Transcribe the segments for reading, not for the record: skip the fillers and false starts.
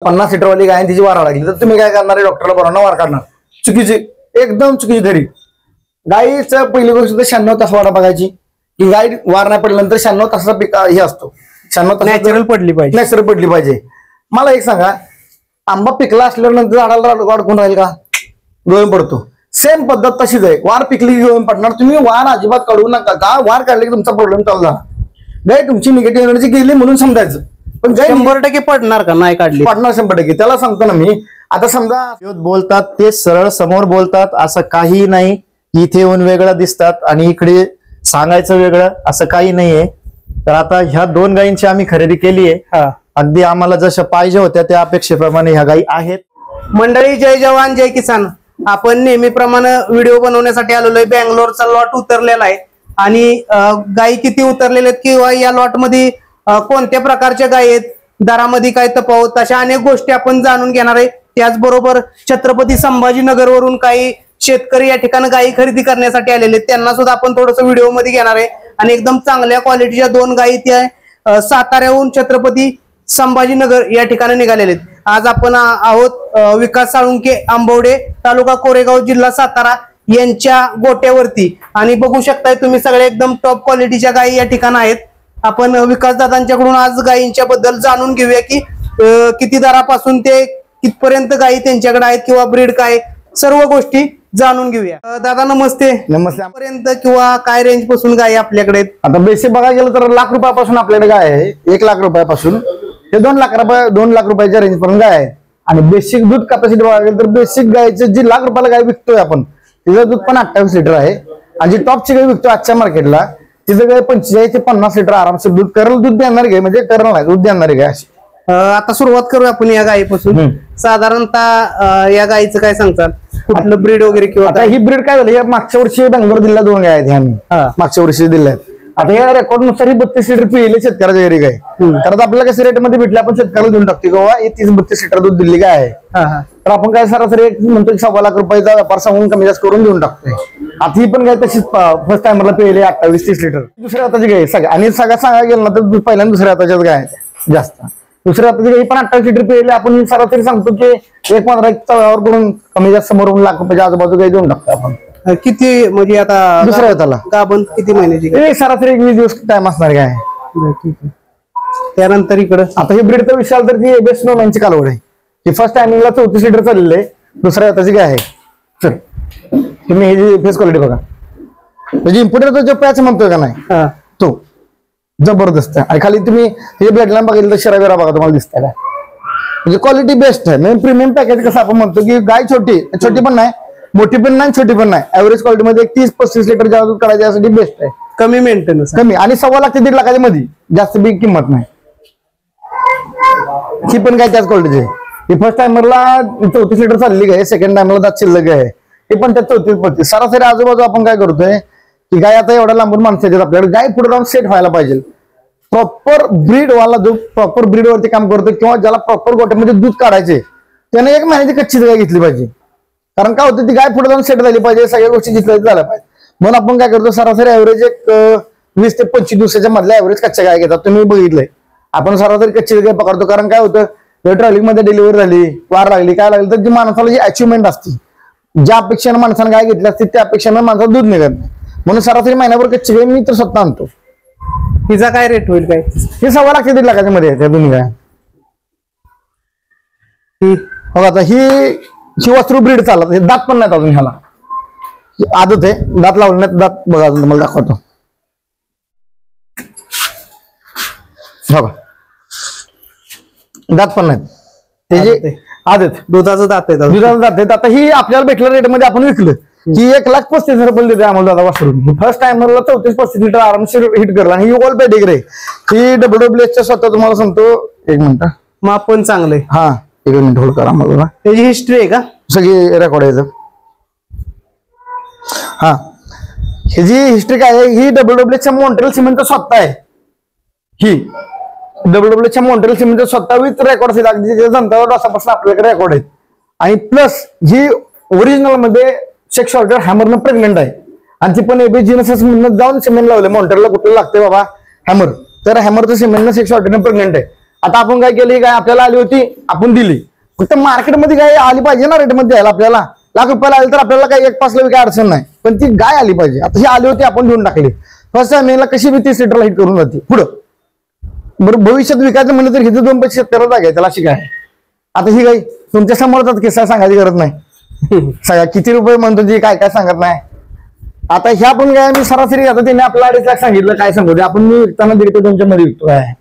50 सीटरवाली गाय तिची वारा लागली तर तुम्ही काय करणार? डॉक्टरला बोलावणार, वार काढणार. चुकीची, एकदम चुकीची धरी. गायीचं पहिली गोष्ट तर 96 तास वारा बघायची की गाय वार नाही पडल्यानंतर 96 तासाचा हे असतो. 96 तास नॅचरल पडली पाहिजे, नॅचरल पडली पाहिजे. मला एक सांगा, आंबा पिकला असल्यानंतर झाडाला वाढ कोण राहील का? गळून पडतो. सेम पद्धत तशीच आहे. वार पिकली की गळून पडणार. तुम्ही वार अजिबात काढू नका. का वार काढले की तुमचा प्रॉब्लेम चालू झाला. गाय तुमची निगेटिव्ह एनर्जी गेली म्हणून समजायचं. पण गाय 100% पडणार का? नाही काढली पडणार 100%. त्याला सांगतो ना मी. आता समजा बोलतात ते सरळ समोर बोलतात, असं काही नाही. इथे येऊन वेगळं दिसतात आणि इकडे सांगायचं वेगळं, असं काही नाहीये. तर आता ह्या 2 गायींची आम्ही खरेदी केली आहे. अगदी आम्हाला जशा पाहिजे होत्या त्या अपेक्षेप्रमाणे ह्या गायी आहेत. मंडळी, जय जवान जय किसान. आपण नेहमीप्रमाणे व्हिडिओ बनवण्यासाठी आलेलो आहे. बँगलोरचा लॉट उतरलेला आहे आणि गायी किती उतरलेल्या आहेत किंवा या लॉट मध्ये कोणत्या प्रकारच्या गायी आहेत, दरामध्ये काय तफावत, अशा अनेक गोष्टी आपण जाणून घेणार आहे. त्याचबरोबर छत्रपती संभाजीनगर वरून काही शेतकरी या ठिकाणी गायी खरेदी करण्यासाठी आलेले आहेत, त्यांना सुद्धा आपण थोडंसं व्हिडिओ मध्ये घेणार आहे. आणि एकदम चांगल्या क्वालिटीच्या 2 गायी त्या साताऱ्याहून छत्रपती संभाजीनगर या ठिकाणी निघालेले आहेत. आज आपण आहोत विकास साळुंके, आंबवडे, तालुका कोरेगाव, जिल्हा सातारा यांच्या गोट्यावरती. आणि बघू शकताय तुम्ही सगळे एकदम टॉप क्वालिटीच्या गायी या ठिकाणी आहेत. आपण विकास दादांच्याकडून आज गायींच्या बद्दल जाणून घेऊया की किती दरापासून ते कितपर्यंत गायी त्यांच्याकडे आहेत किंवा ब्रीड काय, सर्व गोष्टी जाणून घेऊया. दादा नमस्ते. नमस्ते. पर्यंत किंवा काय रेंज पासून गायी आपल्याकडे आहेत? आता बेसिक बघायला गेलं तर ₹1,00,000 आपल्याकडे गाय आहे. ₹1,00,000 ते ₹2,00,000 रेंज पर्यंत गाय आहे. आणि बेसिक दूध कॅपॅसिटी बघायला गेलं तर बेसिक गायचं जी ₹1,00,000 गाय विकतोय आपण, तिचं दूध पण 28 लिटर आहे. आणि जी टॉपची गाय विकतोय आजच्या मार्केटला, तिचं गाय 45 ते 50 लिटर आरामशीर दूध करेल. दूध देणारी गाय म्हणजे करेल नाही, दूध देणारी गाय अशी. आता सुरुवात करूया आपण या गायीपासून. साधारणतः या गायीचं काय सांगतात, कुठलं ब्रीड वगैरे किंवा आता ही ब्रीड काय झाली, मागच्या वर्षी बेंगलोर दिल्या 2 गाय आहेत आम्ही मागच्या वर्षी दिल्या आहेत. आता या रेकॉर्ड नुसार ही 32 लिटर पिले शेतकऱ्याच्या घरी गाय. तर आपल्याला कसं रेट मध्ये भेटले, आपण शेतकऱ्याला देऊन टाकतो किंवा 30-32 लिटर दूध दिली गाय आहे. तर आपण काय सरासरी एक म्हणतो ₹1,00,000 व्यापार सांगून कमी जास्त करून देऊन टाकतोय. आता ही पण गाय तशीच फर्स्ट टाइमरला पिले 28-30 लिटर. दुसऱ्या हाताची गाय सगळ्या, आणि सगळ्या सांगायला गेलं ना तर पहिल्यांदा दुसऱ्या हाताच्याच गाय आहेत जास्त. दुसऱ्या हाताची गाय पण 28 लिटर पिले. आपण सरासरी सांगतो की 1-15 तळावर करून कमी जास्त समोरून ₹1,00,000 आजूबाजू गाय देऊन टाकतो आपण. किती म्हणजे आता दुसऱ्या हाताला गाभण किती महिन्याची? सरासरी 20 दिवस टाइम असणार गाय. त्यानंतर इकडं आता ही ब्रीडचा विशाल तर ती बेस्ट नोमॅनची कालवड आहे. ही फर्स्ट टायमिंगला 34 लिटर चाललेली आहे. दुसऱ्या हाताची गाय आहे. चल तुम्ही ही फेस क्वालिटी बघा, म्हणजे इम्पोर्टेड जो पॅच म्हणतोय का नाही तो जबरदस्त आहे. आणि खाली तुम्ही हे ब्लड लाईन बघितलं तर शराबिरा बघा, तुम्हाला दिसतंय का? म्हणजे क्वालिटी बेस्ट आहे. म्हणजे प्रीमियम पॅकेज कसं आपण म्हणतो की गाय छोटी पण नाही, मोठी पण नाही, छोटी पण नाही, ऍव्हरेज क्वालिटी मध्ये 30-35 लिटर दूध काढायचं यासाठी बेस्ट आहे. कमी मेंटेनन्स, कमी, आणि ₹1,00,000 ते ₹1,50,000 मध्ये, जास्त बिग किंमत नाही. ही पण काय त्याच क्वालिटीची आहे. ही फर्स्ट टायमरला 34 लिटर चालली गाय, सेकंड टायमरला 10 शिल्लक आहे. हे पण त्यात 34-35. सरासरी आजूबाजू आपण काय करतोय की गाय आता एवढ्या लांबून माणसं येतात आपल्याकडे, गाय पुढे जाऊन सेट व्हायला पाहिजे. प्रॉपर ब्रीड वाला जो प्रॉपर ब्रीड वरती काम करतो किंवा ज्याला प्रॉपर गोट्यामध्ये दूध काढायचे, त्याने 1 महिन्याची कच्ची गाय घेतली पाहिजे. कारण काय होतं, ती गाय पुढे जाऊन सेट झाली पाहिजे, सगळ्या गोष्टी जिथल्या झाल्या पाहिजे. म्हणून आपण काय करतो, सरासरी ऍव्हरेज एक 20 ते 25 दिवसाच्या मधल्या ऍव्हरेज कच्च्या गाय घेतात. तुम्ही बघितलंय, आपण सरासरी कच्ची गाय पकडतो. कारण काय होतं, ट्रॅव्हलिंग मध्ये डिलिव्हरी झाली, वार लागली, काय लागली, तर जी माणसाला जी अचिव्हमेंट असते, ज्या अपेक्षेने माणसाने गाय घेतली असते त्या अपेक्षेने माणसाला दूध निघत नाही. म्हणून सरासरी महिन्याभर कच्ची गाय मी तर स्वतः आणतो. तिचा काय रेट होईल? काय हे ₹1,00,000 ते ₹1,50,000 मध्ये आहे त्या दोन्ही गाय. हो, आता ही वस्त्रू ब्रीड चालत, हे दात पण नाहीत अजून, ह्याला आदत आहे, दात लावले नाहीत. दात बघा अजून तुम्हाला दाखवतो. बघा दात पण नाहीत, त्याची आदत दुधाचं दात आहे. दुधाचं दात आहेत. आता ही आपल्याला भेटल्या रेट मध्ये आपण विकलं की ₹1,35,000 देते आम्हाला दादा वासरून. फर्स्ट टायमरला 34-35 लिटर आरामशीर हिट करला. आणि ही ऑल पेडिग्री ही WWF स्वतः तुम्हाला सांगतो. 1 मिनिट, माप पण चांगलंय. हा 1 मिनिट होल्ड करा. मला त्याची हिस्ट्री आहे का सगळी रेकॉर्ड आहे. हा, ही जी हिस्ट्री काय आहे, ही WWFच्या मॉन्ट्रियल सिमेंटचं स्वतः आहे. ही WWFच्या मॉन्ट्रियल सिमेंटचं स्वतः विथ रेकॉर्ड अगदी जनतावर असापासून आपल्याकडे रेकॉर्ड आहेत. आणि प्लस ही ओरिजिनल मध्ये सेक्स ऑर्डर हॅमरनं प्रेग्नेंट आहे. आणि ती पण एबी जीनस म्हणून जाऊन सिमेंट लावले. मॉन्ट्रियलला कुठलं लागतंय बाबा हॅमर, तर हॅमरचं सिमेंटनं सेक्स ऑर्डरनं प्रेग्नेंट आहे. आता आपण काय केली, काय आपल्याला आली होती आपण दिली, फक्त मार्केटमध्ये गाय आली पाहिजे ना रेटमध्ये द्यायला. आपल्याला लाख रुपयाला आली तर आपल्याला काही 1-5 काय अडचण नाही, पण ती गाय आली पाहिजे. आता ही आली होती आपण देऊन टाकली. फर्स्ट टाइम कशी बी 30 लिटरला हिट करून जाते पुढं. बरं भविष्यात विकायचं म्हणलं तर हिथे 2 पैसे शेतकऱ्याला जागे त्याला अशी काय. आता ही गाय तुमच्या समोरच किस्सा सांगायची गरज नाही. सगळ्या किती रुपये म्हणतो ती काय काय सांगत नाही. आता ह्या पण गाय मी सरासरी आता त्यांनी आपला 2.5 लाख सांगितलं, काय सांगतो आपण मी विकताना 1.5 ते 2च्या मध्ये विकतो काय.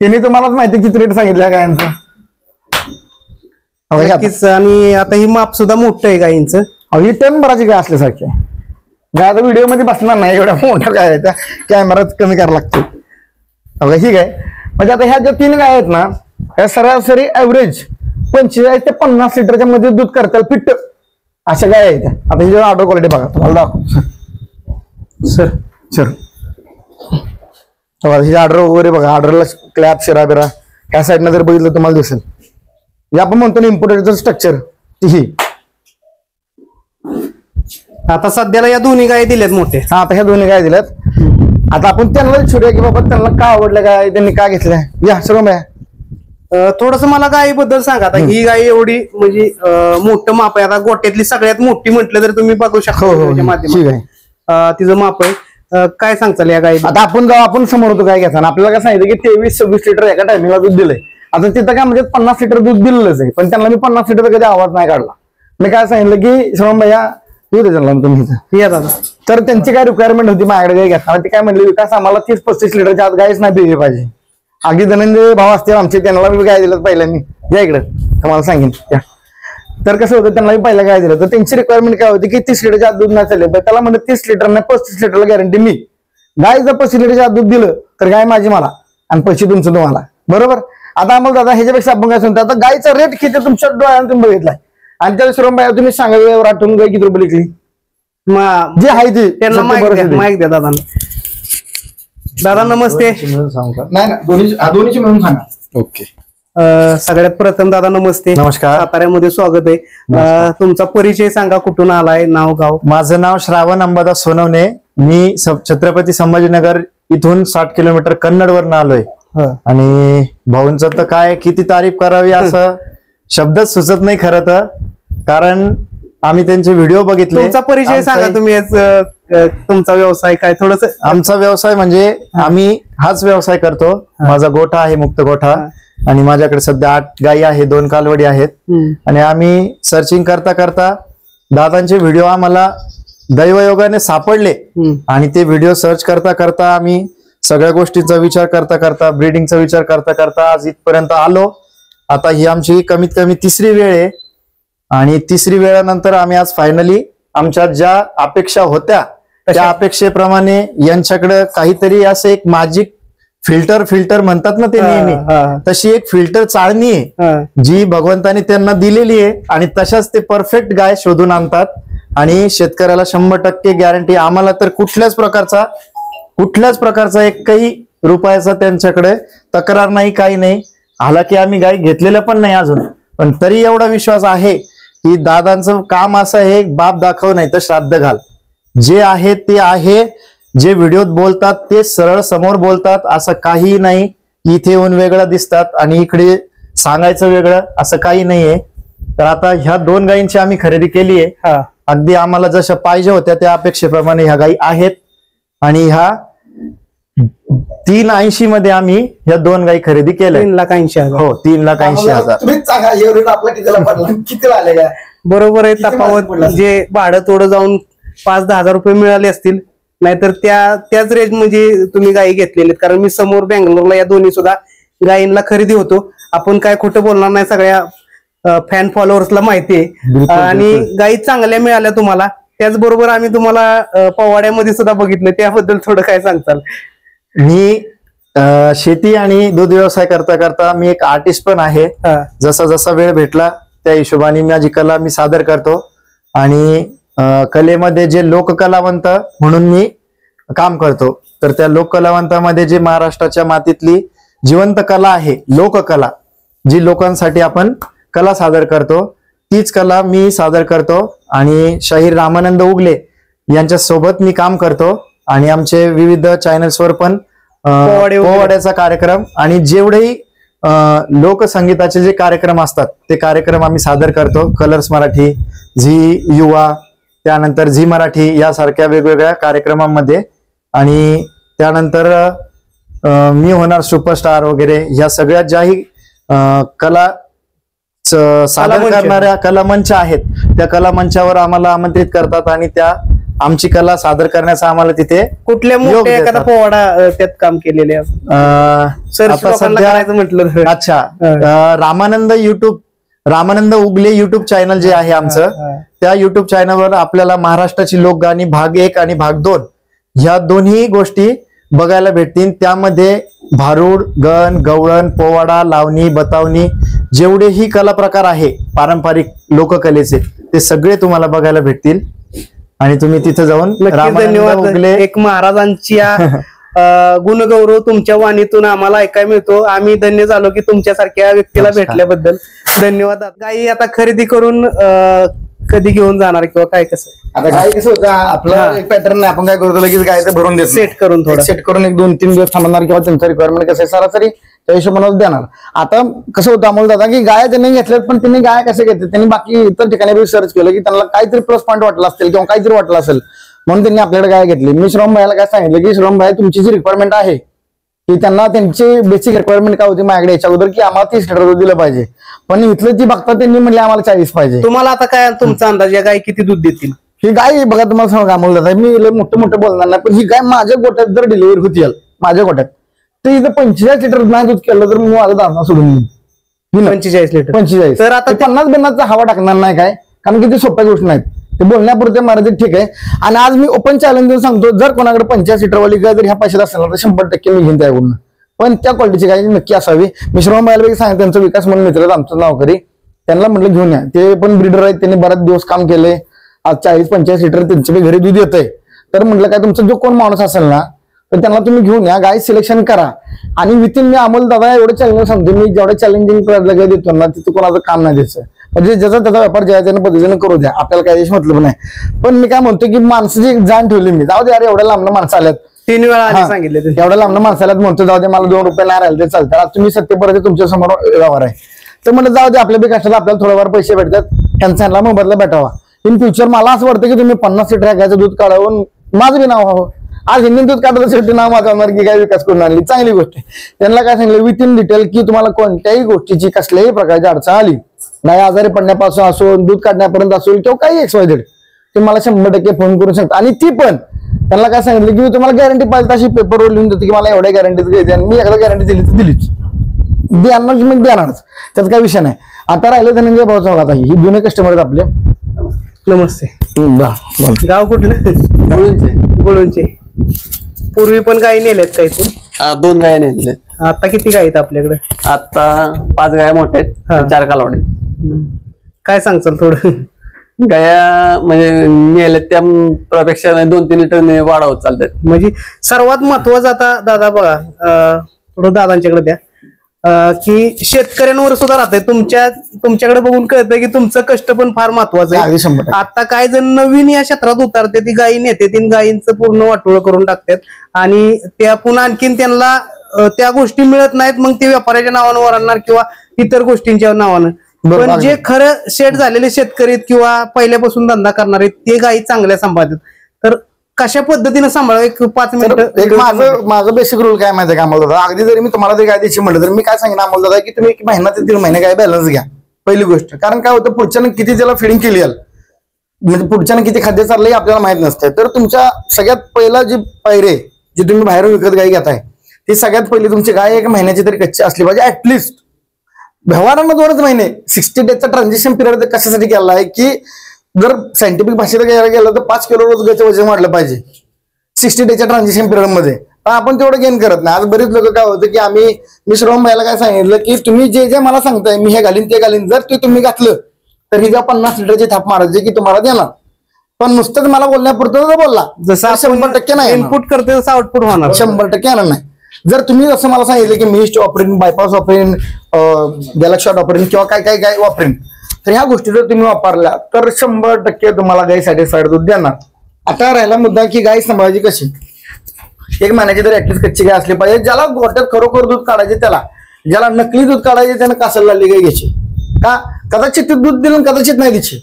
त्यांनी तुम्हालाच माहिती किती रेट सांगितलं गायांचं. नक्कीच. आणि आता ही माप सुद्धा मोठं आहे गायींचं. ही टन भराची गाय असल्यासारखी गाय. आता व्हिडिओ मध्ये बसणार नाही एवढ्या मोठ्या गाय आहेत, कॅमेरात कमी करायला लागतो. ही गाय म्हणजे आता ह्या ज्या 3 गाय आहेत ना, ह्या सरासरी ऍव्हरेज 45 ते 50 लिटरच्या मध्ये दूध करतात फिट अशा गाय आहेत. आता ही ऑर्डर क्वालिटी बघा तुम्हाला दाखव सर. ही ऑर्डर वगैरे बघा, ऑर्डरला क्लॅप शिरा बिरा ह्या साईडनं जर बघितलं तुम्हाला दिसेल. या आपण म्हणतो ना इम्पोर्टेडचं स्ट्रक्चर ही. आता सध्याला या दोन्ही गाय दिल्यात मोठे. हा आता ह्या दोन्ही गाय दिल्यात. आता आपण त्यांना विचारूया की बाबा त्यांना का आवडलं काय, त्यांनी का घेतलंय. या सर्व बाया थोडस मला गायीबद्दल सांगा. आता ही गाय एवढी म्हणजे मोठं माप आहे. आता गोट्यातली सगळ्यात मोठी म्हटलं तर तुम्ही बघू शकता ठीक माध्यमात आहे. तिचं माप आहे. काय सांगताल या गाई. आता आपण समोर होतो काय घेताना आपल्याला काय सांगितलं की 23-26 लिटर एका टायमिंगला दूध दिलंय. आता तिथं काय म्हणजे 50 लिटर दूध दिलेलंच आहे, पण त्यांना मी 50 लिटर कधी आवाज नाही काढला. मी काय सांगितलं की श्रवण भैया येऊ दे त्यांना तुम्ही. तर त्यांची काय रिक्वायरमेंट होती माझ्याकडे गाय घेताना, ती काय म्हणली विकास आम्हाला 30-35 लिटरच्या आत गायच नाही दिली पाहिजे. अगदी धनंजय भाव असतील आमचे, त्यांना मी गाय दिलं पहिल्यांनी. या इकडे तुम्हाला सांगेन. तर कसं होतं त्यांना मी पहिला गाय दिलं तर त्यांची रिक्वायरमेंट काय होती की 30 लिटरच्या आत दूध नाही चालेल. त्याला म्हणत 30 लिटर नाही 35 लिटरला गॅरंटी मी. गाय जर 35 लिटरच्या आत दूध दिलं तर गाय माझी मला आणि पैसे तुमचं तुम्हाला. बरोबर. आता आम्हाला दादा ह्याच्यापेक्षा आपण काय सांगतो, आता गायचा रेट किती तुमच्या डोळ्याने तुम्ही बघितलाय. आणि त्या श्रम बाया तुम्ही सांगा आठवून गाय किती रुपये विकली जे आहे ते त्यांना माहिती द्या दादा. दादा नमस्ते. दोन्हीची मिळून सांगा. ओके. सगळ्यात प्रथम दादा नमस्ते. नमस्कार. साताऱ्यामध्ये स्वागत आहे. तुमचा परिचय सांगा, कुठून आलाय, नाव गाव. माझं नाव श्रावण अंबादास सोनवणे. मी छत्रपती संभाजीनगर इथून 60 किलोमीटर कन्नडवरून आलोय. आणि भाऊंचं तर काय किती तारीफ करावी असं शब्दच सुचत नाही खरं तर, कारण आम्ही त्यांचे व्हिडिओ बघितले. तुमचा परिचय सांगा तुम्ही. तुमचा व्यवसाय काय थोडस. आमचा व्यवसाय म्हणजे आम्ही हाच व्यवसाय करतो. माझा गोठा आहे मुक्त गोठा आणि माझ्याकडे सध्या 8 गायी आहे, 2 कालवडी आहेत. आणि आम्ही सर्चिंग करता करता दादांचे व्हिडिओ आम्हाला दैवयोगाने सापडले आणि ते व्हिडिओ सर्च करता करता आम्ही सगळ्या गोष्टींचा विचार करता करता ब्रीडिंगचा विचार करता करता आज इथपर्यंत आलो. आता ही आमची कमीत कमी 3री वेळ आहे आणि 3री वेळानंतर आम्ही आज फायनली आमच्या ज्या अपेक्षा होत्या त्या अपेक्षेप्रमाणे यांच्याकडे काहीतरी असं एक मॅजिक फिल्टर म्हणतात ना ते नेहमी, तशी एक फिल्टर चाळणी आहे जी भगवंताने त्यांना दिलेली आहे आणि तशाच ते परफेक्ट गाय शोधून आणतात आणि शेतकऱ्याला 100% गॅरंटी. आम्हाला तर कुठल्याच प्रकारचा एकही रुपयाचा त्यांच्याकडे तक्रार नाही, काही नाही. हालाकी आम्ही गाय घेतलेल्या पण नाही अजून, पण तरी एवढा विश्वास आहे की दादांचं काम असं आहे, बाप दाखव नाही तर श्राद्ध घाल. जे आहे ते आहे, जे व्हिडिओत बोलतात ते सरळ समोर बोलतात. असं काही नाही की इथे येऊन वेगळं दिसतात आणि इकडे सांगायचं वेगळं, असं काही नाहीये. तर आता ह्या 2 गायींची आम्ही खरेदी केली आहे. अगदी आम्हाला जशा पाहिजे होत्या त्या अपेक्षेप्रमाणे ह्या गायी आहेत आणि ह्या 380 मध्ये आम्ही ह्या 2 गायी खरेदी केल्या. 3,80,000. हो, 3,80,000. बरोबर आहे. तफावत जे भाडं थोडं जाऊन 5-10 हजार रुपये मिळाले असतील, नाहीतर त्याच रेंज म्हणजे तुम्ही गायी घेतलेली. कारण मी समोर बेंगलोरला या दोन्ही सुद्धा गायींना खरेदी होतो. आपण काय खोटं बोलणार नाही, सगळ्या फॅन फॉलोअर्सला माहिती आहे. आणि गायी चांगल्या मिळाल्या तुम्हाला. त्याचबरोबर आम्ही तुम्हाला पवाड्यामध्ये सुद्धा बघितलं, त्याबद्दल थोडं काय सांगताल. मी शेती आणि दूध व्यवसाय करता करता मी एक आर्टिस्ट पण आहे. जसा जसा वेळ भेटला त्या हिशोबाने माझी कला मी सादर करतो आणि कलेमध्ये जे लोककलावंत म्हणून मी काम करतो. तर त्या लोककलावंतामध्ये जे महाराष्ट्राच्या मातीतली जिवंत कला आहे, लोककला, जी लोकांसाठी आपण कला सादर करतो, तीच कला मी सादर करतो. आणि शाहीर रामानंद उगले यांच्या सोबत मी काम करतो आणि आमचे विविध चॅनल्सवर पण पोवाड्याचा कार्यक्रम आणि जेवढेही लोकसंगीताचे जे कार्यक्रम असतात ते कार्यक्रम आम्ही सादर करतो. कलर्स मराठी, झी युवा, त्यानंतर झी मराठी यासारख्या वेगवेगळ्या कार्यक्रमांमध्ये. आणि त्यानंतर मी होणार सुपरस्टार वगैरे या सगळ्या ज्याही कला सादर करणाऱ्या कलामंच आहेत त्या कलामंचावर आम्हाला आमंत्रित करतात आणि त्या आमची कला सादर करण्याचा आम्हाला तिथे कुठल्या मोठ्या एखादा पोवाडा त्यात काम केलेले आता सध्या म्हटलं तर. अच्छा, रामानंद उगले युट्यूब चॅनल जे आहे आमचं, त्या युट्यूब चॅनलवर आपल्याला महाराष्ट्राची लोकगाणी भाग 1 आणि भाग 2 ह्या दोन्ही गोष्टी बघायला भेटतील. त्यामध्ये भारूड, गण, गवळण, पोवाडा, लावणी, बतावणी जेवढेही कला प्रकार आहे पारंपरिक लोककलेचे ते सगळे तुम्हाला बघायला भेटतील. आणि तुम्ही तिथे जाऊन धन्यवाद. एक महाराजांच्या गुणगौरव तुमच्या वाणीतून आम्हाला ऐकायला मिळतो. आम्ही धन्य झालो की तुमच्यासारख्या व्यक्तीला भेटल्याबद्दल. धन्यवाद. गाई आता खरेदी करून कधी घेऊन जाणार किंवा काय कसं? आता गाय कसं होतं, आपलं एक पॅटर्न नाही, आपण काय करतो लगेच गायचं भरून देतो, सेट करून थोडं सेट करून 1-2-3 दिवस थांबणार किंवा त्यांचं रिक्वायरमेंट कसं आहे सरासरी त्या हिशोबाने देणार. आता कसं होतं अमोल दादा की गाय त्यांनी घेतल्यात, पण त्यांनी गाय कसे घेतले, त्यांनी बाकी इतर ठिकाणी रिसर्च केलं की त्यांना काहीतरी प्लस पॉईंट वाटला असेल किंवा काहीतरी वाटलं असेल म्हणून त्यांनी आपल्याकडे गाय घेतली. मी श्रम भाईला काय सांगितलं की श्रम भाई तुमची जी रिक्वायरमेंट आहे की त्यांना त्यांची बेसिक रिक्वायरमेंट काय होती माझ्याकडे याच्या अगोदर की आम्हाला 30 लिटर दूध दिलं पाहिजे, पण इथलं जी बघतात त्यांनी म्हणले आम्हाला 40 पाहिजे. तुम्हाला आता काय तुमचा अंदाज या गाय किती दूध देतील? ही गाय बघा तुम्हाला सांगा अमोल दादा, मी मोठं मोठं बोलणार नाही, पण ही गाय माझ्या गोट्यात जर डिलिव्हरी होती माझ्या गोट्यात तर इथं 45 लिटर नाही दूध केलं तर मी माझं दाना सोडून देईन. 45 लिटर. 45. तर आता 50-50चा हवा टाकणार नाही काय, कारण की ते सोप्या गोष्टी नाहीत, ते बोलण्यापुरते मर्यादित ठीक आहे. आणि आज मी ओपन चॅलेंज देऊन सांगतो, जर कोणाकडे 85 लिटरवाली गाय जर ह्या पैशात असेल तर 100% मी घेईन त्याकडून, पण त्या क्वालिटीची गाय नक्की असावी. मी श्रम भाईला सांगितलं, त्यांचा विकास म्हणून मित्र आमचं नावकरी, त्यांना म्हटलं घेऊन या, ते पण ब्रीडर आहेत, त्यांनी बरेच दिवस काम केले, आज 40-45 लिटर त्यांच्या घरी दूध येतंय. तर म्हटलं काय तुमचा जो कोण माणूस असेल ना तर त्यांना तुम्ही घेऊन या, गाय सिलेक्शन करा. आणि विथिन मी अमोल दादा एवढं चॅलेंज सांगतो, मी जेवढं चॅलेंजिंग गाय देतो ना तिथे कोणाचं काम नाही द्यायचं, म्हणजे ज्याचा त्याचा व्यापार ज्या त्याने पद्धतीने करू द्या, आपल्याला काही मतलब नाही. पण मी काय म्हणतो की माणसाची जाण ठेवली मी, जाऊ दे अरे एवढ्या लांबनं माणसं आल्यात, 3 वेळा सांगितले एवढ्या लांबनं माणसं आल्यात, म्हणतो जाऊ दे मला 2 रुपये नाही राहिले ते चालतात, आज तुम्ही सत्तेपर्यंत तुमच्या समोर व्यवहार आहे तर म्हणलं जाऊ दे आपल्या बी कष्टाला आपल्याला थोडेफार पैसे भेटतात, त्यांचा ह्यांना मोबदला भेटावा. इन फ्युचर मला असं वाटतं की तुम्ही 50 लिटर गायचं दूध काढावं माझं बी नाव व्हावं. आज हिंदी दूध काढायचं शेवटी नाव वाचवणार की काय विकास करून आणली, चांगली गोष्ट आहे. त्यांना काय सांगितलं विथ इन डिटेल की तुम्हाला कोणत्याही गोष्टीची कसल्याही प्रकारची अडचण आली नाही, आजारी पडण्यापासून असो दूध काढण्यापर्यंत असेल किंवा काही XYZ ते मला 100% फोन करू शकता. आणि ती पण त्यांना काय सांगितलं की तुम्हाला गॅरंटी पाहिजे अशी पेपरवर लिहून देते की मला एवढ्या गॅरंटीच घ्यायची, आणि मी एकदा गॅरंटी दिली तर दिलीच, देणार की मग देणारच, त्याचा काय विषय नाही. आता राहिलं धनंजय भाऊ चव्हाण, आता ही जुने कस्टमर आहेत आपले. नमस्ते. गाव कुठलं? गुळूंचे. पूर्वी पण गायी नेल्यात काही तू? 2 गाया नेले. आता किती गायी आहेत आपल्याकडे? आता 5 गाया मोठ्या आहेत, 4 कालवड आहेत. काय सांगचाल थोडं? गाया म्हणजे नेल्यात त्यापेक्षा 2-3 लिटर वाढवत चालतात. म्हणजे सर्वात महत्वाचं आता दादा बघा, थोडं दादांच्याकडे द्या, की शेतकऱ्यांवर सुद्धा राहतंय, तुमच्याकडे बघून कळतंय की तुमचं कष्ट पण फार महत्वाचं आहे. 100%. आता काय जण नवीन या क्षेत्रात उतरते ती गायी नेते, ती गायींचं पूर्ण वाटोळ करून टाकतात आणि त्या पुन्हा आणखीन त्यांना त्या गोष्टी मिळत नाहीत, मग ते व्यापाऱ्याच्या नावानं वरणार किंवा इतर गोष्टींच्या नावानं. पण जे खरं सेट झालेले शेतकरी किंवा पहिल्यापासून धंदा करणारे ते गायी चांगल्या सांभाळतात. तर कशा पद्धतीने सांभाळा? एक 5 मिनिटं. एक माझं बेसिक रूल काय माहिती आहे का अमोल दादा, अगदी जरी मी तुम्हाला जरी काय द्यायची म्हटलं तर मी काय सांगितलं अमोल दादा की तुम्ही 1 महिना ते 1.5 महिने काय बॅलन्स घ्या, पहिली गोष्ट. कारण काय होतं पुढच्यानं किती त्याला फिडिंग केली म्हणजे पुढच्यानं किती खाद्य चाललंय आपल्याला माहित नसते. तर तुमच्या सगळ्यात पहिला जी पायरे जी तुम्ही बाहेरून विकत गाय घेताय ती सगळ्यात पहिली तुमची गाय 1 महिन्याची तरी कच्ची असली पाहिजे ऍटलिस्ट. व्यवहारांना 2च महिने 60 डेजचा ट्रान्झिशन पिरियड कशासाठी केला आहे की जर सायंटिफिक भाषेत घ्यायला गेलं तर 5 किलो रोज गायचं वजन वाढलं पाहिजे 60 डेजच्या ट्रान्झिशन पिरियड मध्ये, पण आपण तेवढं गेन करत नाही. आज बरेच लोक काय होतं की मी श्रम भाईला काय सांगितलं की तुम्ही जे जे मला सांगताय मी हे घालीन ते घालीन, जर ते तुम्ही घातलं तर ही 50 लिटरची थाप मारायची की तुम्हाला देणार, पण नुसतंच मला बोलण्यापुरतं बोलला जसं 100% नाही इनपुट करते तसं आउटपुट होणार. 100% येणार नाही. जर तुम्ही जसं मला सांगितलं की मिस्ट वापरेन, बायपास वापरेन, गॅलेक्सी शॉट वापरेन किंवा काय वापरेन, तर ह्या गोष्टी जर तुम्ही वापरल्या तर 100% तुम्हाला गाय सॅटिस्फाईड दूध देणार. आता राहिला मुद्दा की गाय सांभाळायची कशी. 1 महिन्याची तर ऍटलीस्ट कच्ची गाय असली पाहिजे, ज्याला गोट्यात खरोखर दूध काढायचे त्याला. ज्याला नकली दूध काढायचे त्यानं कासाला लागली गाय घ्यायची का, कदाचित ते दूध दिलं कदाचित नाही द्यायची.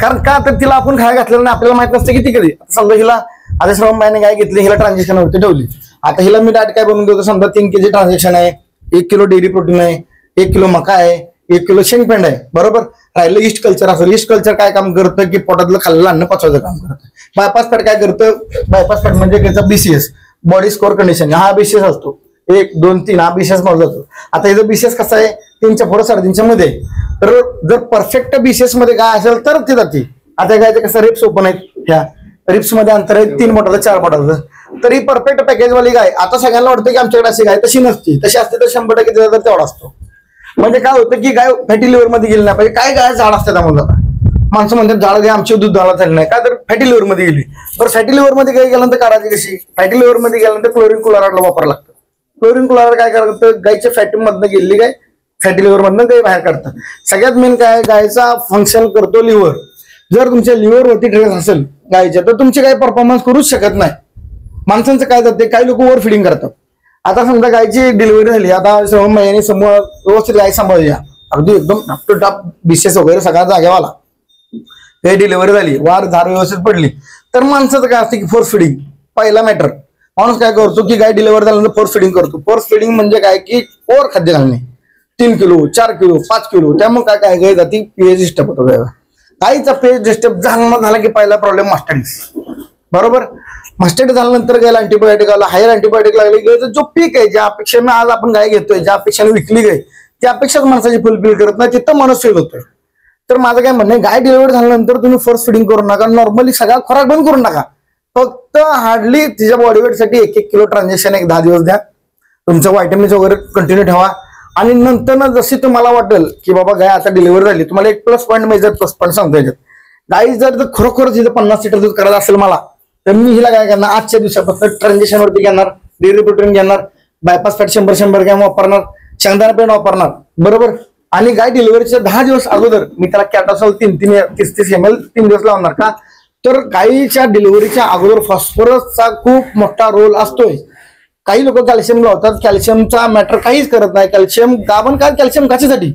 कारण का तर तिला आपण खायला घातलेलं नाही, आपल्याला माहित नसतं किती कधी. समजा हिला आता श्रवणबाईने गाय घेतली, हिला ट्रान्झॅक्शन वरती ठेवली. आता हिला मी डाएट काय बनवून देतो, समजा 3 kg ट्रान्झॅक्शन आहे, 1 किलो डेअरी प्रोटीन आहे, 1 किलो मका आहे, 1 किलो शेंगपेंड आहे. बरोबर. राहिलं ईस्ट कल्चर असेल, ईस्ट कल्चर काय काम करतं की पोटातलं खाल्लेलं अन्न पचवायचं काम करतं. बायपास फॅट काय करतं, बायपास फॅट म्हणजे त्याचा BCS बॉडी स्कोर कंडिशन, हा BCS असतो 1, 2, 3 हा BCS मोजला जातो. आता याचा BCS कसा आहे 3च्या पुढे 3.5च्या मध्ये. तर जर परफेक्ट BCS मध्ये काय असेल तर ते जाते. आता गायचं कसं रिप्स ओपन आहेत, ह्या रिप्स मध्ये अंतर आहे 3 बोटाचं 4 बोटाचं, तर ही परफेक्ट पॅकेज वाली गाय. आता सगळ्यांना वाटतं की आमच्याकडे अशी गाय, तशी नसती. तशी असते तर 100% त्याचा तेवढा असतो. म्हणजे काय होतं की गाय फॅटी लिव्हर मध्ये गेली नाही पाहिजे. काय गाय झाड असते त्यामुळे माणसं म्हणतात झाड गाय आमची दूध झाला झाली नाही का, तर फॅटी लिव्हर मध्ये गेली. तर फॅटी लिव्हर मध्ये गाय गेल्यानंतर काढायची कशी, फॅटी लिव्हर मध्ये गेल्यानंतर क्लोरीन क्लोराइडला वापरावं लागतं. क्लोरीन क्लोराइड काय करतं, गायच्या फॅटी मधनं गेलेली गाय फॅटी लिव्हर मधनं गाय बाहेर काढतं. सगळ्यात मेन काय, गायचा फंक्शन करतो लिव्हर. जर तुमच्या लिव्हर वरती ट्रेस असेल गायच्या तर तुमची गाय परफॉर्मन्स करूच शकत नाही. माणसांचं काय जाते, काही लोक ओव्हर फिडिंग करतात. आता समजा गायची डिलिव्हरी झाली, आता 6 महिन्याने समोर व्यवस्थित गाय सांभाळूया, अगदी एकदम टॉप टू टॉप BCS वगैरे सगळा जागेवाला, गाय डिलिव्हरी झाली, वार धार व्यवस्थित पडली, तर माणसाचं काय असतं की फोर्स फिडिंग. पहिला मॅटर माणूस काय करतो की गाय डिलिव्हरी झाल्यानंतर फोर्स फिडिंग करतो. फोर्स फिडिंग म्हणजे काय की ओव्हर खाद्य घालणे, 3 किलो 4 किलो 5 किलो. त्यामुळे काय काय गाय जाती पीएच डिस्टर्ब होतो. गायचा पीएच डिस्टर्ब झाला की पहिला प्रॉब्लेम मास्टायटिस. बरोबर. मास्टायटिस झाल्यानंतर गायला अँटीबायोटिक आला, हायर अँटीबायोटिक लागले, गायचा जो पीक आहे, ज्या अपेक्षेने आज आपण गाय घेतोय, ज्या अपेक्षेने विकली गाय, त्या अपेक्षाच माणसाची फुलफिल करत नाही, तिथं माणूस फेल होतोय. तर माझं काय म्हणणं आहे, गाय डिलिव्हरी झाल्यानंतर तुम्ही फोर्स फिडिंग करू नका, नॉर्मली सगळा खोराक बंद करून टाका. फक्त हार्डली तिच्या बॉडी वेटसाठी 1 किलो ट्रान्झॅक्शन 10 दिवस द्या. तुमचं व्हायटमिन्स वगैरे कंटिन्यू ठेवा. आणि नंतर जशी तुम्हाला वाटेल की बाबा गाय आता डिलिव्हरी झाली, तुम्हाला एक plus point major plus point सांगतो याच्यात. गाय जर खरोखरच हिचं 50 लिटर दूध करायचं असेल मला, तर मी हिला काय करणार, आजच्या दिवसापासून ट्रान्झॅक्शन वरती घेणार, डेअरी प्रोटीन घेणार, बायपास फॅट 100 ग्रॅम वापरणार, शेंगदाणा पेंड वापरणार. बरोबर. आणि गाय डिलिव्हरीच्या 10 दिवस अगोदर मी त्याला कॅटासॉल 30 ml 3 दिवस लावणार का, तर गायीच्या डिलिव्हरीच्या अगोदर फॉस्फरसचा खूप मोठा रोल असतोय. काही लोक कॅल्शियम लावतात, कॅल्शियमचा मॅटर काहीच करत नाही. कॅल्शियम गाभण काय, कॅल्शियम कशासाठी,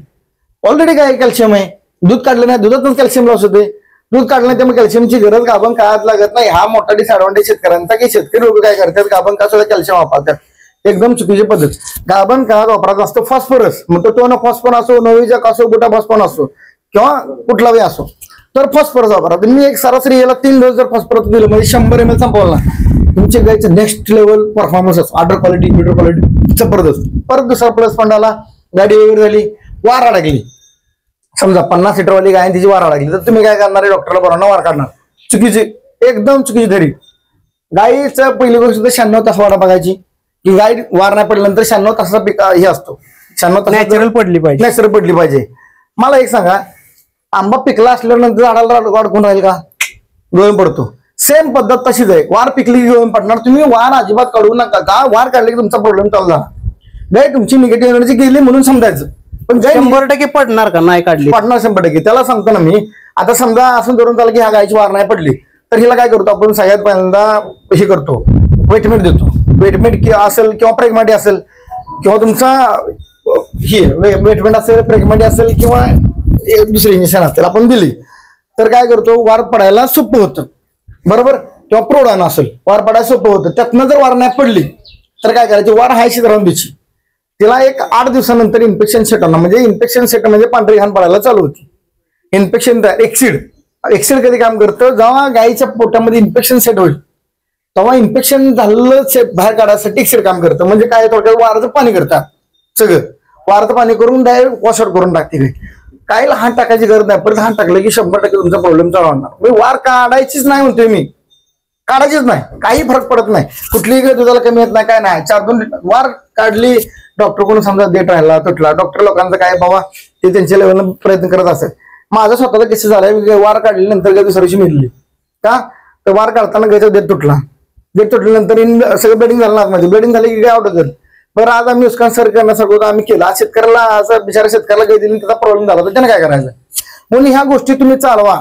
ऑलरेडी काय कॅल्शियम आहे, दूध काढलं नाही, दुधातच कॅल्शियम लॉस होते, दूध काढलं नाही, त्यामुळे कॅल्शियमची गरज गाभण काळात लागत नाही. हा मोठा डिसएडव्हान्टेज शेतकऱ्यांचा की शेतकरी लोक काय करतात, गाभण का सुद्धा कॅल्शियम वापरतात. एकदम चुकीची पद्धत. गाभण काळात वापरायचा असतो फॉस्फरस, मग तो टोन फॉस्फोन असो, नोव्हिजॅक असो, बुटा फॉस्फोन असो किंवा कुठलाही असो, तर फॉस्फरस वापरा. मी एक सरासरी याला 3 डोस जर फॉस्फरस दिलं म्हणजे 100 ml संपवला, तुमच्या गायचं नेक्स्ट लेवल परफॉर्मन्स असतो. ऑर्डर क्वालिटी, मीटर क्वालिटी जबरदस्त. परत दुसरा प्लस पॉईंट आला, गाडी वगैरे झाली, वार अडकली, समजा 50 लिटरवाली गाय तिची वार अडकली, तर तुम्ही काय करणार आहे, डॉक्टरला बोलावणार, वार काढणार. चुकीची, एकदम चुकीची धरी. गायीचं पहिली गोष्ट तर 96 तास वारा बघायची की गाय वार नाही पडल्यानंतर 96 तासाचा पीक हे असतो, 96 तास नॅचरल पडली पाहिजे, नॅचरल पडली पाहिजे. मला एक सांगा, आंबा पिकला असल्यानंतर झाडाला वाढ राहील का, गळून पडतो. सेम पद्धत तशीच आहे, वार पिकली की गळून पडणार. तुम्ही वार अजिबात काढू नका का, वार काढले की तुमचा प्रॉब्लेम चालू झाला. गाय तुमची निगेटिव्ह एनर्जी गेली म्हणून समजायचं, पण गाय 100% पडणार का, नाही काढली पडणार 100%. त्याला सांगतो ना मी. आता समजा असं धरून चाललं की ह्या गायची वार नाही पडली, तर हिला काय करतो आपण, सगळ्यात पहिल्यांदा हे करतो, वेटमेट देतो. वेटमेट असेल किंवा प्रेग्माटी असेल किंवा तुमचा हे वेटमेट असेल, प्रेग्माटी असेल किंवा दुसरी इंजेक्शन असेल, आपण दिली तर काय करतो, वार पडायला सोपं होतं. बरोबर. किंवा प्रोडान असेल, वार पडायला सोपं होतं. त्यातनं जर वार नाही पडली तर काय करायची, वार हायशी राहून द्यायची. तिला एक 8 दिवसानंतर इन्फेक्शन सेट होणार, म्हणजे इन्फेक्शन सेट म्हणजे पांढरी घाण पडायला चालू होती. इन्फेक्शन एक्सिड कधी काम करतं, जेव्हा गायीच्या पोटामध्ये इन्फेक्शन सेट होईल तेव्हा इन्फेक्शन झालेलं सेट बाहेर काढायसाठी एक्सिड काम करतं. म्हणजे काय, थोडक्यात वाराचं पाणी करतात, सगळं वाराचं पाणी करून डायरेक्ट वॉश आउट करून टाकते. काहीला हात टाकायची गरज नाही, परत हात टाकलं की 100% तुमचा प्रॉब्लेम चालू होणार. वार काढायचीच नाही म्हणतोय मी, काढायचीच नाही, काही फरक पडत नाही. कुठलीही दुधाला कमी येत नाही, काय नाही. 4-2 वार काढली, डॉक्टर कोण समजा देत राहिला तुटला, डॉक्टर लोकांचं काय बाबा ते त्यांच्या लेवलनं प्रयत्न करत असेल. माझा स्वतःचा किस्सा झालाय, वार काढल्यानंतर गाय दुसऱ्या दिवशी मिळली का, तर वार काढताना गायचा देत तुटला. देत तुटल्यानंतर सगळं ब्लिडिंग झालं ना, माझी ब्लिडिंग झाली की काय आवडत. बरं, आज आम्ही उसकान सर करण्यासाठी आम्ही केलं. आज शेतकऱ्याला, असं बिचारा शेतकऱ्याला गाय दिली, त्याचा प्रॉब्लेम झाला, तर त्यानं काय करायचं. म्हणून ह्या गोष्टी तुम्ही चालवा.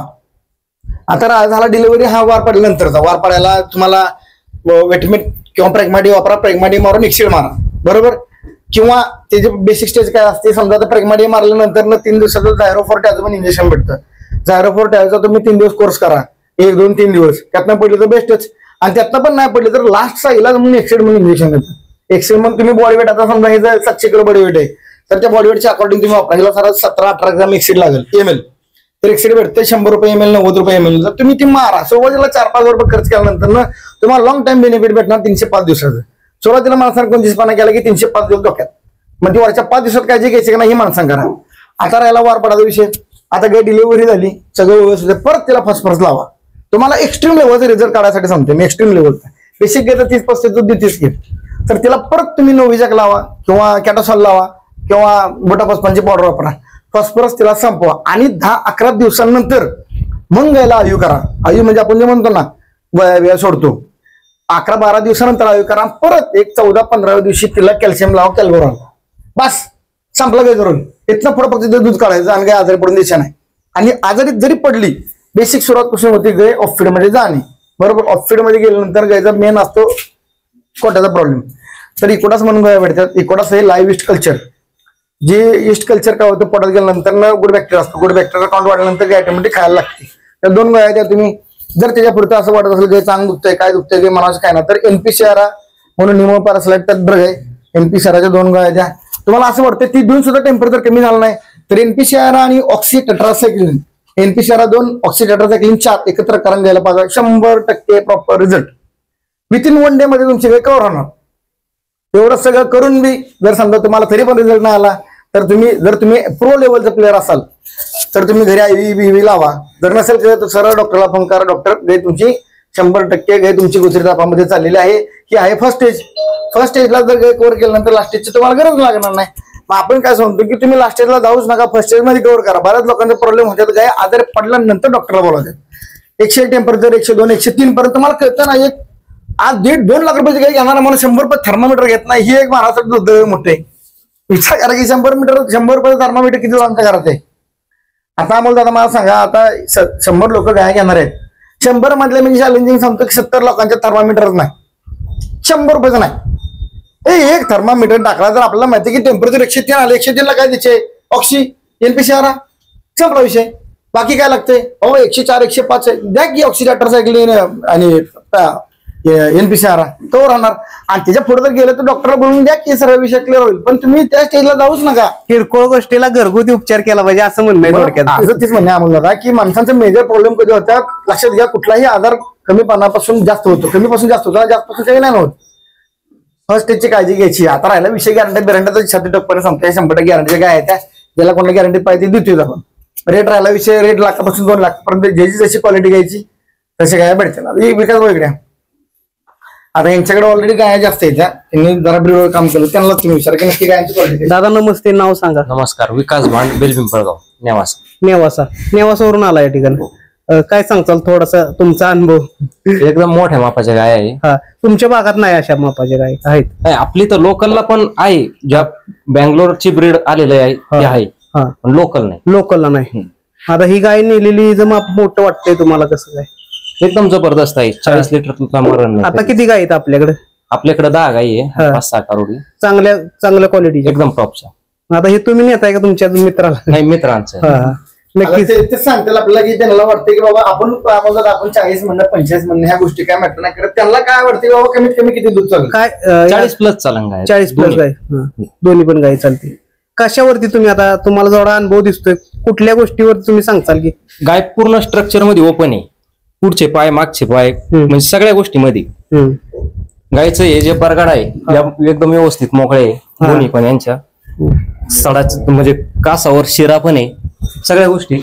आता झाला डिलिव्हरी, हा वार पडल्यानंतरचा, वार पडायला तुम्हाला वेटमेट किंवा प्रेग्माटी वापरा, प्रेग्माटी मारून एक्सिड मारा. बरोबर. किंवा त्याचे बेसिक स्टेज काय असते, समजा आता प्रेग्माडी मारल्यानंतर 3 दिवसाचं झायरोफोर्टॅचं पण इंजेक्शन भेटतं. झायरोफोर्टॅचा तुम्ही 3 दिवस कोर्स करा, 1, 2, 3 दिवस. त्यातनं पडलं तर बेस्टच, आणि त्यातनं पण नाही पडलं तर लास्टचा इलाज म्हणून एक्सेड म्हणून इंजेक्शन देतं. एक्सेड म्हणून तुम्ही बॉडी वेट, आता समजा हे जर 700 किलो बॉडी वेट आहे तर त्या बॉडी वेटच्या अकॉर्डिंग तुम्ही वापरा. हिला सारा 17-18 ग्राम एक्सेड लागेल ml, तर एक्सेड भेटते 100 रुपये ml, 90 रुपये ml. तर तुम्ही ती मारा. सुरुवातीला 4-5 रुपये खर्च केल्यानंतर ना तुम्हाला लॉंग टाइम बेनिफिट भेटणार 305 दिवसाचं. सुरुवातीला माणसाने 29पणा केला की 305 दिवस डोक्यात, मग ती वरच्या 5 दिवसात काय जे घ्यायचे का नाही ही माणसांना करा. आता राहिला वार पडायचा विषय. आता काही डिलिव्हरी झाली, सगळं व्यवस्थित, परत तिला फॉस्फरस लावा. तुम्हाला एक्स्ट्रीम लेवलचा रिझल्ट काढायसाठी सांगते मी. एक्स्ट्रीम लेवलचा बेसिक घेतं 30-35 दूध देतेच घे, तर तिला परत तुम्ही नोव्हिजॅक लावा किंवा कॅटोसॉल लावा किंवा बोटाफॉस्फरसची पावडर वापरा. फॉस्फरस तिला संपवा आणि 10-11 दिवसांनंतर मग गायला आयु करा. आयु म्हणजे आपण जे म्हणतो ना वेळ सोडतो, 11-12 दिवसानंतर आयु करा. परत एक 14-15व्या दिवशी तिला कॅल्शियम लावा, कॅल्बोरॉन. बस संपला काय करून. इथनं पुढे फक्त दूध काढायचं आणि काही आजारी पडून द्यायचं नाही. आणि आजारी जरी पडली, बेसिक सुरुवात कशी होती, गाय ऑफफीड मध्ये जाणे. बरोबर, ऑफफीड मध्ये गेल्यानंतर गायचा मेन असतो कोट्याचा प्रॉब्लेम. तर इकोडास म्हणून गाय भेटतात. इकोडास हे लाईव्ह इस्ट कल्चर. जे इस्ट कल्चर काय होतं, पोटात गेल्यानंतर गुड बॅक्टेरिया असतो. गुड बॅक्टेरिया काउंट वाढल्यानंतर गाय ऑटोमॅटिक खायला लागते. तर 2 गाय त्या तुम्ही जर त्याच्यापुरतं असं वाटत असेल की चांग दुखतंय, काय दुखतंय ते म्हणायचं काय ना, तर NP-Sierra म्हणून निमोपॅरासाइट त्यात ड्रग आहे. NP-Sierraच्या 2 गाय द्या. तुम्हाला असं वाटतं ती देऊन सुद्धा टेम्परेचर कमी झालं नाही, तर NP-Sierra आणि ऑक्सिटेट्रासायक्लिन, NP-Sierra 2, ऑक्सिटेट्रासायक्लिन 4 एकत्र करून द्यायला पाहिजे. 100% प्रॉपर रिझल्ट विथिन 1 डे मध्ये तुमची गाय कव्हर होणार. एवढं सगळं करून बी जर समजा तुम्हाला तरी पण रिझल्ट नाही आला, तर जर तुम्ही प्रो लेवलचा प्लेअर असाल तर तुम्ही घरी IV लावा. जर नसेल तर सरळ डॉक्टरला फोन करा. डॉक्टर गाय तुमची 100% गाय तुमची गुजरी तापामध्ये चाललेली आहे. ही आहे फर्स्ट स्टेज. फर्स्ट स्टेजला जर गाय कव्हर केल्यानंतर लास्ट स्टेजची तुम्हाला गरज लागणार नाही. मग आपण काय सांगतो की तुम्ही लास्ट स्टेजला जाऊच नका, फर्स्ट स्टेज मध्ये कव्हर करा. बऱ्याच लोकांचा प्रॉब्लेम होतात, गाय आजारी पडल्यानंतर डॉक्टरला बोलावतात. 100 टेम्परेचर 102 103 पर्यंत तुम्हाला कळतं ना. एक आज 1.5-2 लाख रुपयाची गाय घेणार मला 100 रुपये थर्मामीटर घेत नाही. ही एक महाराष्ट्रात दुर्दैव मोठे विचार करा की 100 रुपये थर्मामीटर किती आमच्या घरात आहे. आता अमोल दादा मला सांगा, आता 100 लोक गाय घेणार आहेत. 100 मधले म्हणजे चॅलेंजिंग सांगतो की 70 लोकांच्या थर्मामीटरच नाही. 100 रुपयाचं नाही. एक थर्मामीटर टाकला तर आपल्याला माहिती की टेम्परेचर 103 आले. 103 ला काय द्यायचे, ऑक्सी, NP-Sierra, संपला विषय. बाकी काय लागतंय, 104 105 द्या की ऑक्सिडेट्रासायक्लिन आणि NP-Sierra तो राहणार. आणि त्याच्या पुढे जर गेलं तर डॉक्टरला बोलून द्या की सर्व विषय क्लिअर होईल. पण तुम्ही त्या स्टेजला जाऊच नका. किरकोळ गोष्टीला घरगुती उपचार केला पाहिजे असं म्हणणं आहे थोडक्यात. तेच म्हणणे आम्हाला की माणसांचा मेजर प्रॉब्लेम कधी होतात लक्षात घ्या. कुठलाही आजार कमीपणापासून जास्त होतो, कमीपासून जास्त होतो, जास्त पासून काही नाही होत. फर्स्ट स्टेजची काळजी घ्यायची. आता राहिला विषय गॅरंटी छाती टप्प्याने सांगताय 100% गॅरंटी काय आहे त्या, ज्याला कोणाला गॅरंटी पाहिजे देतोय आपण. रेट राहिला विषय, रेट लाखापासून 2 लाखापर्यंत ज्याची जशी क्वालिटी घ्यायची तशी काय भेटते. विकास वेगळ्या. आता यांच्याकडे ऑलरेडी गाय जास्त आहेत, त्यांनी जरा ब्रीडवर काम केलं, त्यांना तुम्ही विचार की नक्की गायांची क्वालिटी. दादा नमस्ते, नाव सांगा. नमस्कार, विकास भांड, बेलपिंपळगाव, नेवासा. नेवासावरून आला या ठिकाणी. काय सांगताल थोडासा तुमचा अनुभव. एकदम मोठ्या मापाच्या गाय आहे. हा, तुमच्या भागात नाही अशा मापाच्या गाय आहेत? नाही, आपली तर लोकलला पण आहे. ज्या बँगलोरची ब्रीड आलेली आहे ती आहे, पण लोकल नाही. लोकलला नाही. आता ही गाय नेलेली जर माप मोठं वाटतंय तुम्हाला, कसं काय? एकदम जबरदस्त आहे. 40 लिटर मरण. आता किती गाय आहेत आपल्याकडे? आपल्याकडे 10 गायी आहे, 5-6 कारोडी, चांगल्या क्वालिटीच्या, एकदम टॉपच्या. आता हे तुम्ही नेताय का तुमच्या मित्राला? नाही, मित्रांचं. नक्कीच ते सांगतील आपल्याला की त्यांना वाटतं की बाबा आपण 40 म्हणणं 45 म्हणणं ह्या गोष्टी काय मॅटर नाही करत. त्यांना काय वाटतं बाबा कमीत कमी किती दूध चालेल? काय 40+ चालन गाय. 40+ गाय, दोन्ही पण गाय चालते. कशावरती तुम्ही आता तुम्हाला जेवढा अनुभव दिसतोय कुठल्या गोष्टीवरती तुम्ही सांगताल की गाय पूर्ण स्ट्रक्चर मध्ये ओपन आहे. पुढचे पाय, मागचे पाय, म्हणजे सगळ्या गोष्टीमध्ये गायचं हे जे परगाड आहे एकदम व्यवस्थित मोकळे आहे. दोन्ही पण यांच्या सडाच म्हणजे कासावर शिरा पण आहे. सगळ्या गोष्टी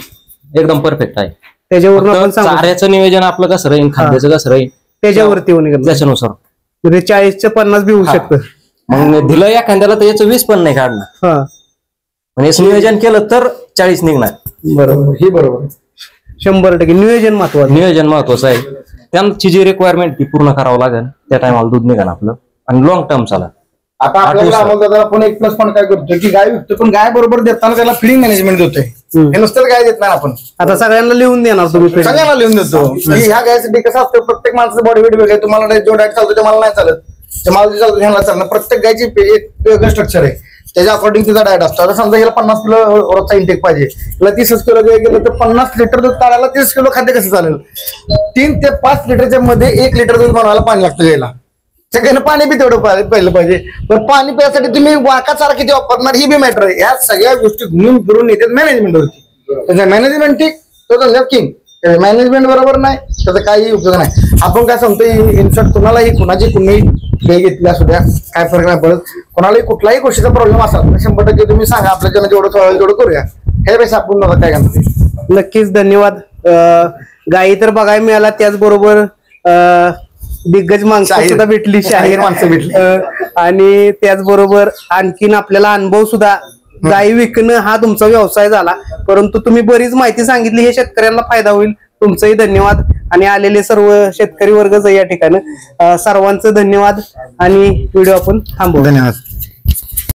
एकदम परफेक्ट आहे. त्याच्यावर चाऱ्याचं नियोजन आपलं कसं राहील, खाद्याचं कसं राहील त्याच्यावरती त्याच्यानुसार म्हणजे 40 ते 50 बी होऊ शकतं. मग दिलं एखाद्याला तर याचं 20 पण नाही काढणार. म्हणजे नियोजन केलं तर 40 निघणार. बरोबर, हे बरोबर. 100% नियोजन महत्वाचं. नियोजन महत्वाचं आहे. त्यांची जी रिक्वायरमेंट ती पूर्ण करावं लागेल. त्या टायमाला दूध निघाल आपलं आणि लॉंग टर्म चालेल. आता आपल्याला आपण एक प्लस पॉईंट काय करतोय की गाय विकतो, पण गाय बरोबर देताना त्याला फिडिंग मॅनेजमेंट देतोय. हे नुसतं गाय देत नाही आपण. आता सगळ्यांना लिहून देणार तुम्ही? सगळ्यांना लिहून देतो. ह्या गायसाठी कसं असतं, प्रत्येक माणसाचं बॉडी वेट वेगळं. तुम्हाला जो डाएट चालतो ते मला नाही चालत. ह्याला चालणं, प्रत्येक गायची एक वेगळं स्ट्रक्चर आहे, त्याच्या अकॉर्डिंग तिचा डायट असतो. आता समजा ह्याला 50 किलो रोजचा इंटेक पाहिजे, हिला 30 किलो गेलं तर 50 लिटर दूध काढायला 30 किलो खाद्य कसं चालेल? 3 ते 5 लिटरच्या मध्ये 1 लिटर दूध बनवायला पाणी लागतं घ्यायला. सगळ्यांना पाणी बी तेवढं पहिलं पाहिजे, पण पाणी प्यायसाठी तुम्ही वाका चारा किती वापरणार ही बी मॅटर आहे. या सगळ्या गोष्टी घुमून फिरून येतात मॅनेजमेंटवरती. त्याचं मॅनेजमेंट ठीक, तो किंग. मॅनेजमेंट बरोबर नाही त्याचा काही उपयोग नाही. आपण काय सांगतो, इन्शॉर्ट कुणालाही कुणाची गाय घेतली असू द्या, काय फरक नाही पडत. कोणालाही कुठलाही गोष्टीचा प्रॉब्लेम असा 100% तुम्ही सांगा, आपल्याला जेवढं कळलं तेवढं करूया. ह्यापेक्षा आपण काय करणार. नक्कीच धन्यवाद. गायी तर बघायला मिळाला, त्याचबरोबर दिग्गज माणसं सुद्धा भेटली, शाहीर माणसं भेटली. आणि त्याचबरोबर आणखीन आपल्याला अनुभव सुद्धा. गायी विकणं हा तुमचा व्यवसाय झाला, परंतु तुम्ही बरीच माहिती सांगितली, हे शेतकऱ्यांना फायदा होईल. तुमचंही धन्यवाद आणि आलेले सर्व शेतकरी वर्गच या ठिकाणी सर्वांचं धन्यवाद आणि व्हिडिओ आपण थांबवू. धन्यवाद.